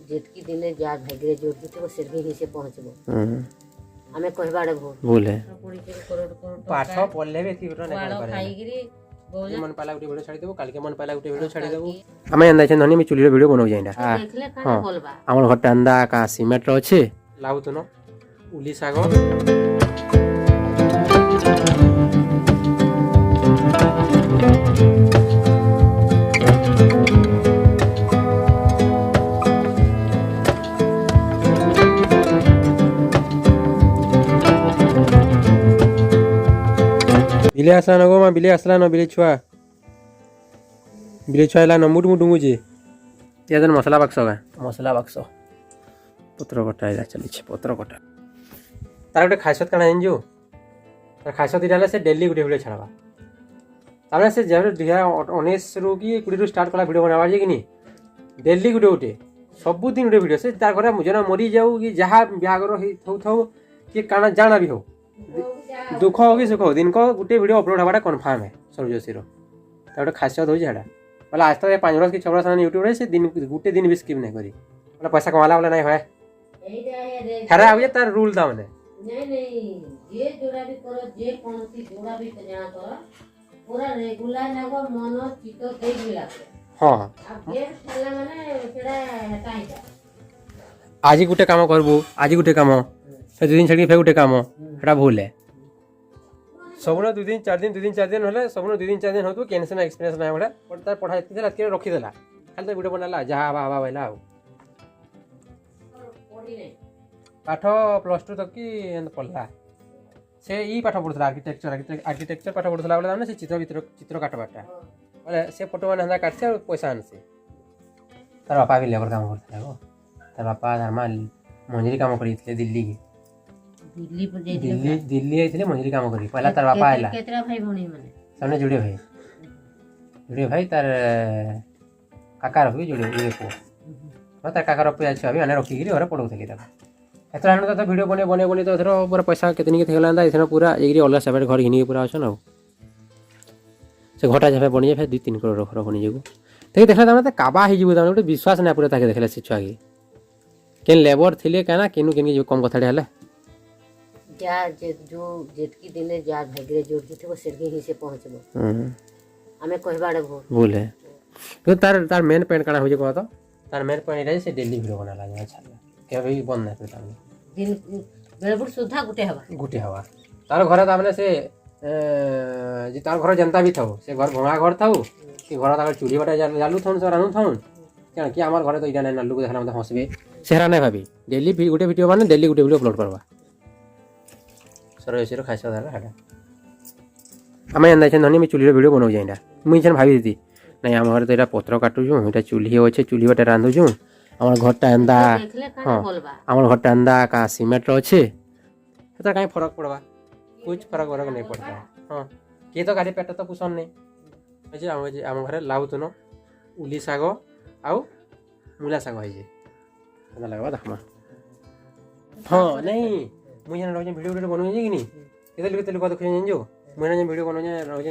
जेतकी दिन जा भाग्य जोड़ दिते सेरगी ही से पहुंचबो हमें कहबाड़े भूल है पाठ पढ़ले भी एती न कर पारे मन पाला गुटे वीडियो छाड़ी देबो काल के मन पाला गुटे वीडियो छाड़ी देबो हमें अंदा छन धनी में चुली वीडियो बनौ जाइना देखले खाना बोलबा हमर घरटा अंदा का सीमेंट रो छे लाउ तो न उली सागो बिले आसला न गो मा बिले आसला न बिले छुआ ला न मुट मुट मुजे यादन मसला बक्स पत्र कटा इला चली छे पत्र कटा तार गोटे खासियत काना एनजो तार खासियत इला से डेली गुटे वीडियो छाड़बा तामे से जब 2019 रु की 20 रु स्टार्ट कला वीडियो बनावा जे किनी डेली गुटे सब दिन गुटे वीडियो से तार घरे मुजना मरी जाऊ कि जहा ब्यागर ही थौ कि काना जाना भी हो दुख हो कि सुख हो दिन को गुटे वीडियो अपलोड हवाटा कंफर्म है सर्वजोशी रो तार खासियत हो जाडा बोला आज तक 5 वर्ष की 6 वर्ष यूट्यूब रे से दिन गुटे दिन भी स्किप नहीं करी बोला पैसा कमाला वाला नहीं होय खरा आवे तार रूल दा माने नहीं ये जोड़ा भी करो जे कोनसी जोड़ा भी कन्या करो पूरा रेगुलर नागो मन चित्त देख मिला हां अब ये खेला माने सेडा हटाई जा आज गुटे काम करबो आज गुटे काम फिर 2 दिन छड़ी फिर गुटे काम एटा भूल है सबनो 2 दिन 4 दिन होले सबनो 2 दिन 4 दिन होतो कैंसन एक्सपीरियंस नाही बडा पर तार पढाई इतने रात के रखी देला खाली तो वीडियो बनाला जहा बाबा बैला पाठ +2 तक की एंड पढ़ला से ई पाठ पढुतला आर्किटेक्चर पाठ पढुतला बोले से चित्र काटबाटा बोले से फोटो माने हंदा काटसे और पैसा आनसे तार बापा भी लेबर काम करता हो तार बापा धर्मा मंजरी काम करितले दिल्ली आइतले मंजरी काम करी पहला तार बापा आइला केतरा भाई भणी माने सामने जुड़े भाई तार काका रखी जुड़े को तार काका रखी अछि अभी आने रखी गिरी घरे पढौथली तार एतरा हन तो वीडियो बने तो एथरो पूरा पैसा केतनी के थेगलांदा एथरो पूरा एग्री अलग सेपरेट घर घिनी पूरा अछन आ से घटा जबे बनि जे 2-3 करोड़ रख बनि जेगु ते देखला त काबा हि जेबु त विश्वास ना पूरा ताके देखला से छुआ के केन लेबर थिले काना केनु केन जो कम कथाडे हला जा जो जेतकी दिन जा भाग्य जोड़ दिते सेरगी ही से पहुंचबो हमें कहबाड़े भूल है तो तार मेन पॉइंट काना हो जे कहतो तार मेन पॉइंट है से डेली वीडियो बनाला जा छाला के भी बंद नहीं करता दिन बेलबुट सुधा गुटे हवा तार घर तामने से जे तार घर जनता भी थाओ से घर भंगा घर थाओ कि घर तार चूड़ी बटा जालू थन से रानू थन क्या कि हमर घर तो इटा नै नल्लू को देखला मत हंसबे सेहरा नै भाबी डेली गुटे वीडियो माने डेली गुटे वीडियो अपलोड करबा सरयसिरो खाइसा दाला हाडा हमें अंदा छन धनी में चूली वीडियो बनौ जाइना मुई छन भाबी दी नै हम घर तो एटा पत्र काटू छु एटा चूल्ही होछे चूल्ही बटा रांधू छु हमर घरटा अंदा देखले खाना बोलबा हमर घरटा अंदा का सीमेंट रो छे तो कहीं फर्क पड़वा कुछ फर्क नहीं पड़ता हाँ किए तो गाड़ी पेट तो पुसन नहीं जे आम घर लाउ तुन उली साग आउ मूला साग है लगवा देखमा हाँ नहीं मुझे रोज वीडियो बनऊ कि नहीं केते लोग देख जो मुझे वीडियो बनऊ रोज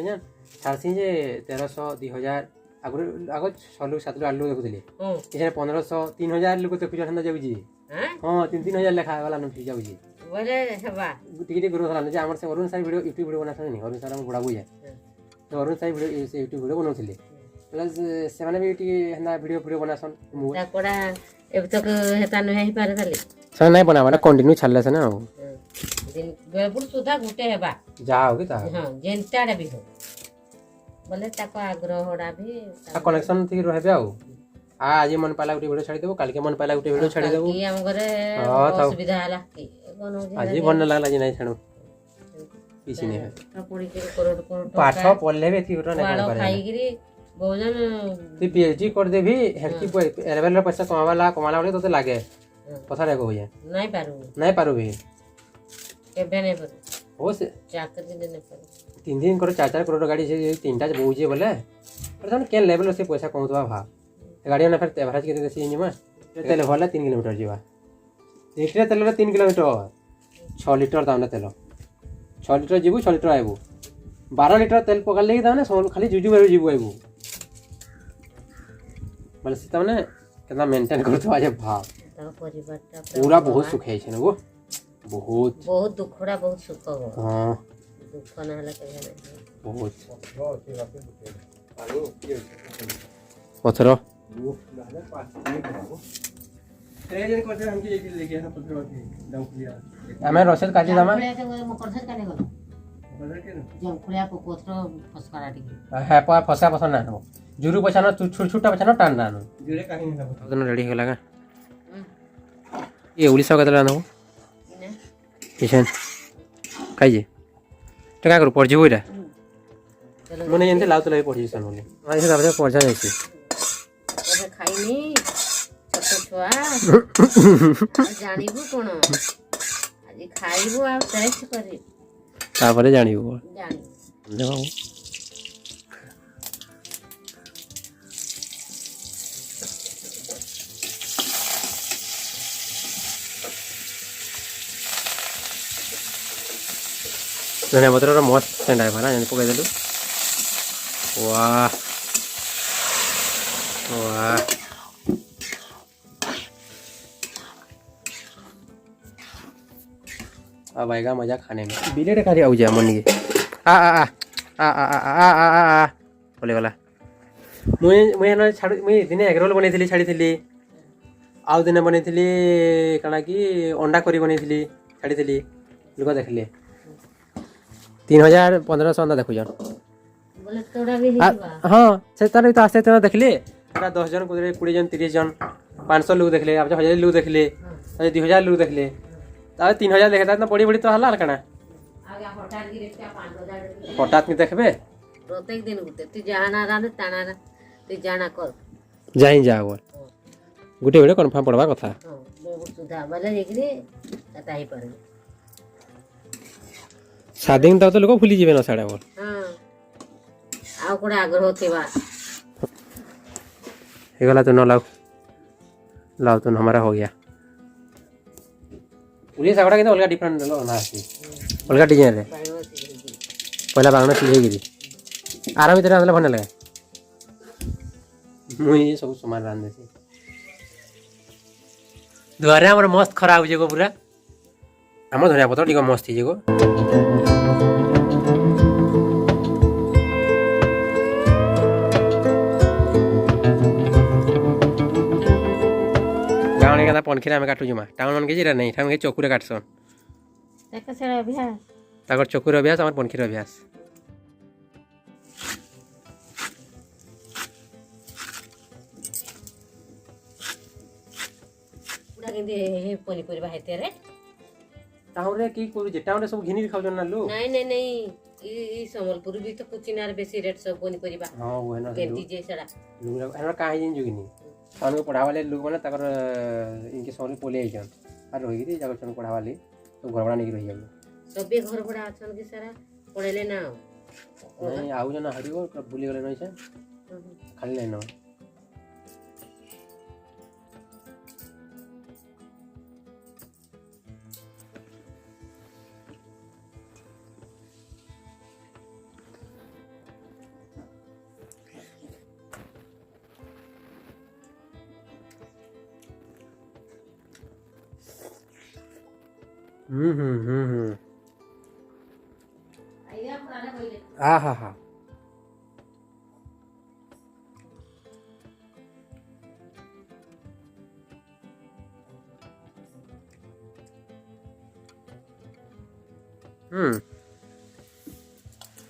छाड़सी जे 1300 2000 आग 6 लोग 7 लोग 8 लोग देखुले इसे 1500 3000 लोग देखु छन जाउजी हां 3-3000 लेखा वाला न जाउजी बोले हेबा टिकट ग्रोथ हला जे हमर से Arun Sai video YouTube video बनाथन नहीं अरुण साई हम बुढ़ा बुझे तो अरुण साई वीडियो से यूट्यूब वीडियो बनाउथिले प्लस से माने भी टिके हना वीडियो बनासन कोडा अब तक हेता न हे पारे खाली सा नहीं बनावा कंटिन्यू छल्ला से ना दिन बेलबुट सुधा गुटे हेबा जा होगी ता हां जेंटाडा भी हो बोले ताको आग्रह होडा भी कनेक्शन थी रहबे आउ आज मन पाला गुटे वीडियो छाड़ी देबो काल के मन पाला गुटे वीडियो छाड़ी देबो की हम घरे असुविधा हला की आज बन लागला जे नहीं छाड़ू किसी नहीं है पड़ी के करोड़ पाठ पढ़ले भी थी नहीं कर पारे खाई गिरी भोजन तू पीएचडी कर दे भी हेल्थी लेवल रे पैसा कमावाला बोले तो लागे पता रे को हो जाए नहीं पारू भी केबे नहीं पारू हो से चाकरी देने पारू 3 करोड़ 4 करोड़ गाड़ी से 3टा बहुजे बोले पर केन लेवल से पैसा कमतवा भा गाड़ी ना फिर एवरेज के देसी इंजन में तेल भरला 3 किलोमीटर जीवा लीटर तेल 3 किलोमीटर 6 लीटर दाम तेल 6 लीटर जीवु 6 लीटर आइबु 12 लीटर तेल पकड़ लेगी दाम खाली जुजु जीवु आइबु बोले से तमने कितना मेंटेन करतो आज भाव तो परिवारटा पूरा बहुत सुख है छे गो बहुत बहुत दुखड़ा बहुत सुख हो हां दुख ना हला के नहीं बहुत पत्थर ଆମେ ରସେଦ କାଟି ଦମା ମକର ସେ କାନେ ଗଲ ଜଙ୍କୁଳିଆ ପତ୍ର ଫସକାରା ଟିକେ ହେ ଫସା ଫସା ନା ହବ ଜୁରୁ ପଛାନ ଛୋଟ ଛୋଟ ପଛାନ ଟାନ ନା ଜୁରେ କାହିଁ ନା ତନ ରେडी ହେଲା का ये उड़ीसा का तला न हो किशन काई जे टका करू पड़ जेबो इरा मने एंते लाउ तले पड़ जेसन बोले आज से तापर पड़ जाय छी ଏବେ ଖାଇନି ଛୋଟ ଛୁଆ ଜାଣିବୁ କଣ ଆଜି ଖାଇବୁ ଆଉ ଟେଷ୍ଟ କରିବୁ तापरे जानिबो ଜାଣିବୁ देबो धनिया पत्र मस्त सेंड आए ना पकई देलु वाह वाह अब आएगा मजा खाने में बिलेट का आउ जा मन के आ आ आ आ आ आ आ आ आ बोले गला मुई मुई न छाड़ मुई दिने एग रोल बनेथिली छाड़ीथिली आउ दिने बनेथिली काना कि अंडा करी बनेथिली छाड़ीथिली लोक देखले 3000-1500 अंदा देखु जान बोले तोड़ा भी हेबा हां से तार तो आस्ते तना देखले एटा 10 जन 20 जन 30 जन 500 लोग देखले अब 1000 लोग देखले 2000 लोग देखले ता 3000 देखता ना बड़ी बड़ी तो हला कना आगे हटात गिरे क्या 5000 हठात में देखबे प्रत्येक दिन होते तू जाना रांदे ताना तू जाना कर जाई जाओ गुटे बेले कंफर्म पड़वा कथा हां बहुत सुधा बोले एकरे कता ही पर शादी में तो लोग भूली जीवे ना साडा बोल हां आउ कोडा आग्रह थेबा हे गला तो न लाओ लाओ तो हमारा हो गया उली सागड़ा के अलगा डिफरेंट लो ना आसी अलगा डिजाइन रे पहला बांगना सीधे गिरी आराम भीतर आंदले भने लगे मुई ये सब सामान रान देसी द्वारे हमर मस्त खराब जेगो पूरा हम धनिया पत्र टिको मस्त जेगो गाँव का पनखीरा में काटू जुमा टाउन मन के जीरा नहीं टाउन के चौकुरे काटसन देखा सेरा अभ्यास ताकर चौकुर अभ्यास हमार पनखीर अभ्यास पूरा केंदे हे पनी परिबा हेते रे टाउन रे की करू जे टाउन रे सब घिनी खाउ जन ना लो नहीं नहीं नहीं ई सम्बलपुर भी तो कुचिनार बेसी रेट सब पनी परिबा हां वो ना केंती जे सेरा लोग एना काहे जिन जुगिनी टाउन को पढ़ा वाले लोग माने ताकर इनके सोने पोले आई जन और रही रे जाकर सन पढ़ा वाले तो घर बड़ा नहीं रही हम सबे घर बड़ा अछन के सारा पड़ेले ना नहीं आउ जना हरि को भूली गले नहीं छे खाली नहीं ना आइया पुराना कोइले आ हा हा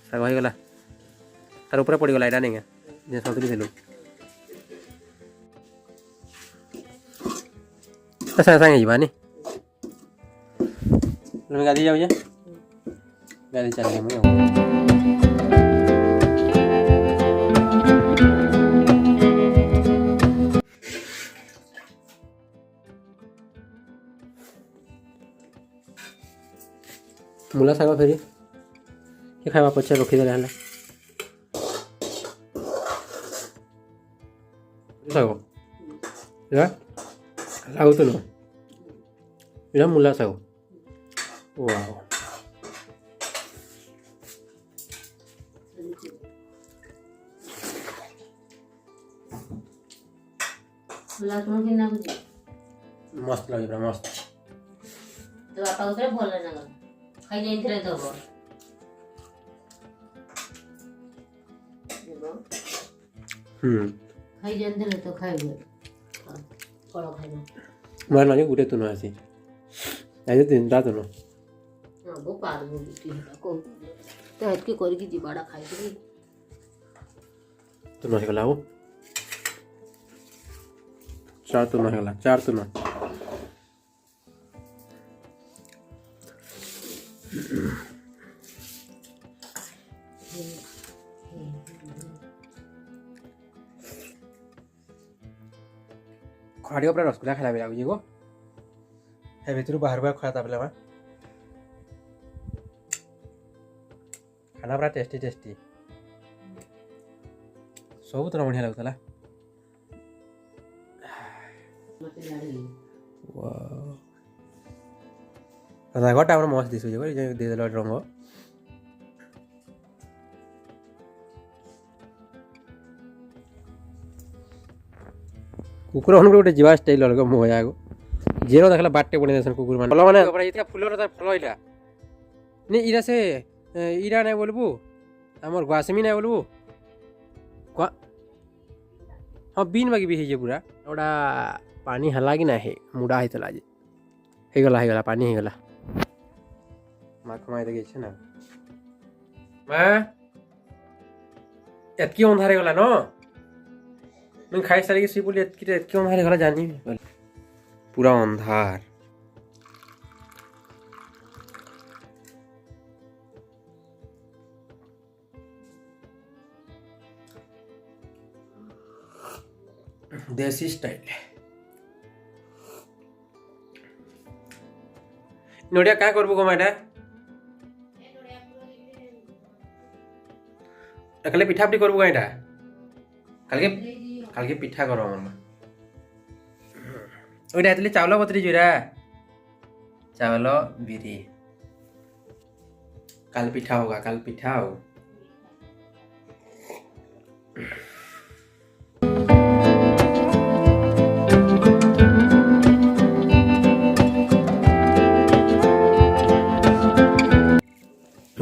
साग हो गला तार ऊपर पड़ी गला एटा नहीं जे सौतरी थिलु तो सांगे जीवा नी मैं गाड़ी जाऊ जे गाड़ी चल गई मैं मुला साग फेरी के खावा पछे रखी देला हला साग या लाउ तो नो इरा मुला साग वाओ ଲସୁଣ କି ନାଗୁଛି ମସ୍ତ ଲାଗୁଛି ପୁରା ମସ୍ତ। ତୋ ବାପା କହୁଥିଲେ ଭଲ ନାଗ ଖାଇ ଯାଇଥିଲେ ଦବ ଖାଇ ଯାଇଥିଲେ ତ ଖାଇବେ ଫଳ ଖାଇବ ମୋର ନାହିଁ ଗୋଟେ ତୁନ ଆସି ଆଜି ତିନିଟା ତୁନ ହଁ ପାରବୁ ବିଟି ହେଲା କହୁଥିଲି ତ ଏତିକି କରିକି ଯିବାଟା ଖାଇଥିଲି ତୁନ ହେଇଗଲା ଆଉ ଚାର ତୁନ ହେଇଗଲା ଚାର ତୁନ। ଖରାଡ଼ିକ ପୁରା ରସଗୁଲା ଖାଇଲା ବି ଲାଗୁଛି ଗୋ ହେ ଭିତରୁ ବାହାରକୁ ଖରା ତାପରେ ମା ଖାନା ପୁରା ଟେଷ୍ଟି ଟେଷ୍ଟି ସବୁ ତୋର ବଢ଼ିଆ ଲାଗୁଥିଲା। ରଙ୍ଗଟା ଆମର ମସ୍ତ ଦିଶୁଛି ଦେଇଦେଲ ରଙ୍ଗ କୁକୁର ମାନଙ୍କୁ ଗୋଟେ ଯିବା ଷ୍ଟାଇଲ ଅଲଗା ମଜା ଆଗ ଯେନ ଦେଖିଲା ବାଟେ ବନେଇ ଦେସନ୍ କୁକୁର ମାନେ ଭଲ ମାନେ ଫୁଲର ତାର ଫଳ ଇଲା ନି ଇରା ସେ ଇରା ନାଇଁ ବୋଲବୁ ଆମର ଗୁଆସେମି ନାଇଁ ବୋଲବୁ ହଁ ବିନ୍ ବାକି ବି ହେଇଛେ ପୁରା ଗୋଟା ପାଣି ହେଲା କି ନାହିଁ ମୁଡ଼ା ହେଇଥିଲା ଯେ ହେଇଗଲା ପାଣି ହେଇଗଲା ମା କମାଇ ଦେଇଛେ ନା ମା ଏତ୍କି ଅନ୍ଧାର ହେଇଗଲା ନ ମୁଁ ଖାଇ ସାରିକି ଶୋଇ ପଡ଼ିଲି ଏତ୍କି ଅନ୍ଧାର ହେଇଗଲା ଜାନି ପୁରା ଅନ୍ଧାର देसी स्टाइल नोडिया क्या करबो गो माडा कल पिठा पिठी करबो गाइटा कल के पिठा करो मम्मा ओइटा एतले चावल बतरी जुरा चावल बिरी कल पिठा होगा कल पिठा हो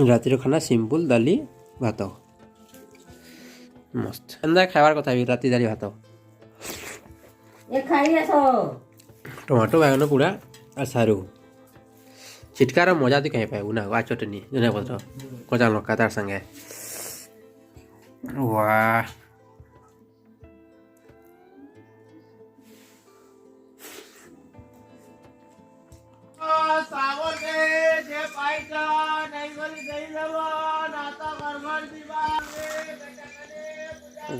रातिर खाना सिंपल दाली भात मस्त एंदा खावार कथा भी राति दाली भात ए खाई आसो टमाटो बैगन पूरा और सारू चिटकार मजा तो कहीं पाए ना आ चटनी जने पत्र कचा लଙ୍କା तार संगे वाह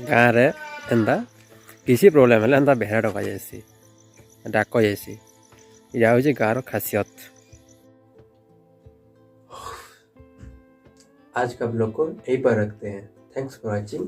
गाँव रे एंदा किसी प्रोब्लेम है एंदा भेड़ा डका जाएसी डाक जाएसी या हूँ गाँव खासियत। आज का ब्लॉग को यहीं पर रखते हैं। Thanks for watching.